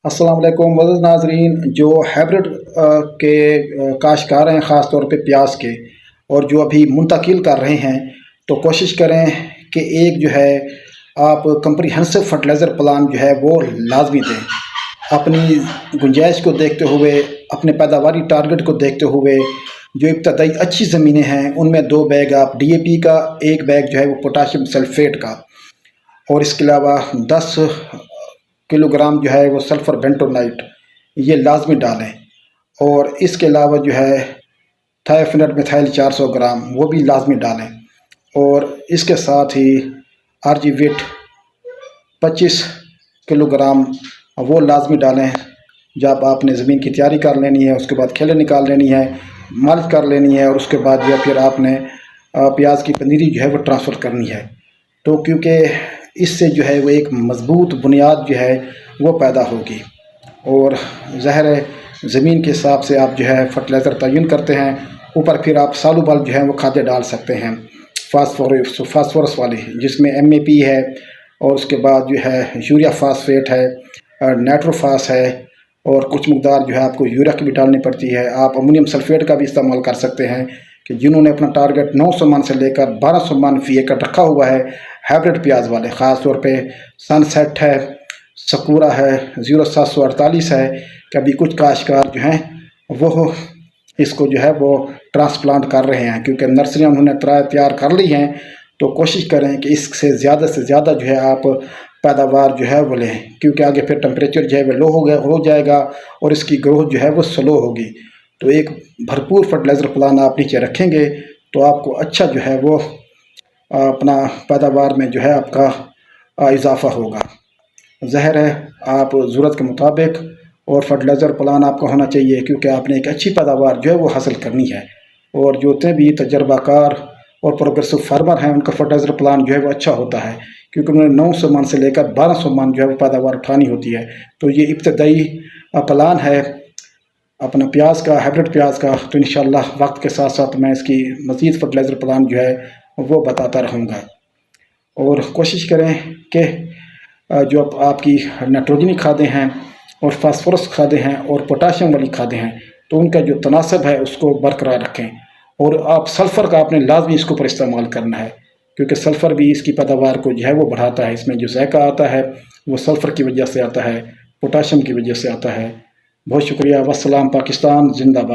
अस्सलाम वालेकुम मुअज़्ज़ज़ नाज़रीन। जो हाइब्रिड के काश्तकार हैं, ख़ास तौर पे प्याज के, और जो अभी मुंतकिल कर रहे हैं, तो कोशिश करें कि एक जो है आप कंप्रीहेंसिव फर्टिलाइज़र प्लान जो है वो लाजमी दें। अपनी गुंजाइश को देखते हुए, अपने पैदावारी टारगेट को देखते हुए, जो इब्तदाई अच्छी ज़मीनें हैं उनमें 2 बैग आप DAP का, 1 बैग जो है वो पोटाशियम सल्फेट का, और इसके अलावा 10 किलोग्राम जो है वो सल्फ़र बेंटोनाइट ये लाजमी डालें। और इसके अलावा जो है थायोफिनेट मिथाइल 400 ग्राम वो भी लाजमी डालें। और इसके साथ ही आरजीविट 25 किलोग्राम वो लाजमी डालें। जब आपने ज़मीन की तैयारी कर लेनी है, उसके बाद खेलें निकाल लेनी है, मालिश कर लेनी है, और उसके बाद जो फिर आपने प्याज की पनीरी जो है वो ट्रांसफ़र करनी है। तो क्योंकि इससे जो है वो एक मज़बूत बुनियाद जो है वो पैदा होगी। और ज़ाहिर है ज़मीन के हिसाब से आप जो है फर्टिलाइज़र तयन करते हैं। ऊपर फिर आप सालुबल जो है वो खादें डाल सकते हैं, फास्फोरस वाली, जिसमें MAP है, और उसके बाद जो है यूरिया फास्फेट है, नाइट्रोफास है, और कुछ मकदार जो है आपको यूरिया की भी डालनी पड़ती है। आप अमोनियम सल्फेट का भी इस्तेमाल कर सकते हैं कि जिन्होंने अपना टारगेट 900 मन से लेकर 1200 मन फी एकड़ रखा हुआ है, हाइब्रिड प्याज वाले, ख़ास तौर पे सनसेट है, सकूरा है, 0748 है, कि अभी कुछ काश्तकार जो हैं वो इसको जो है वो ट्रांसप्लांट कर रहे हैं, क्योंकि नर्सरियाँ उन्होंने तैयार कर ली हैं। तो कोशिश करें कि इससे ज़्यादा जो है आप पैदावार जो है वो लें, क्योंकि आगे फिर टेम्परेचर जो है वो लो हो जाएगा और इसकी ग्रोथ जो है वो स्लो होगी। तो एक भरपूर फर्टिलाइज़र प्लान आप नीचे रखेंगे तो आपको अच्छा जो है वो अपना पैदावार में जो है आपका इजाफ़ा होगा। ज़ाहिर है आप ज़रूरत के मुताबिक और फर्टिलाइज़र प्लान आपका होना चाहिए, क्योंकि आपने एक अच्छी पैदावार जो है वो हासिल करनी है। और जो जितने भी तजर्बाकार और प्रोग्रेसिव फार्मर हैं उनका फर्टिलाइज़र प्लान जो है वो अच्छा होता है, क्योंकि उन्हें 900 मन से लेकर 1200 मन जो है वो पैदावार उठानी होती है। तो ये इब्तदाई प्लान है अपना प्याज का, हाइब्रिड प्याज का। तो इंशाअल्लाह वक्त के साथ साथ मैं इसकी मज़ीद फर्टिलाइज़र प्लान जो है वो बताता रहूँगा। और कोशिश करें कि जो आपकी नाइट्रोजनी खादें हैं और फास्फोरस खादें हैं और पोटाशियम वाली खादें हैं, तो उनका जो तनासब है उसको बरकरार रखें। और आप सल्फ़र का आपने लाजमी इसके ऊपर इस्तेमाल करना है, क्योंकि सल्फ़र भी इसकी पैदावार को जो है वो बढ़ाता है। इसमें जो ज़ायका आता है वो सल्फ़र की वजह से आता है, पोटाशियम की वजह से आता है। बहुत शुक्रिया। वस्सलाम। पाकिस्तान जिंदाबाद।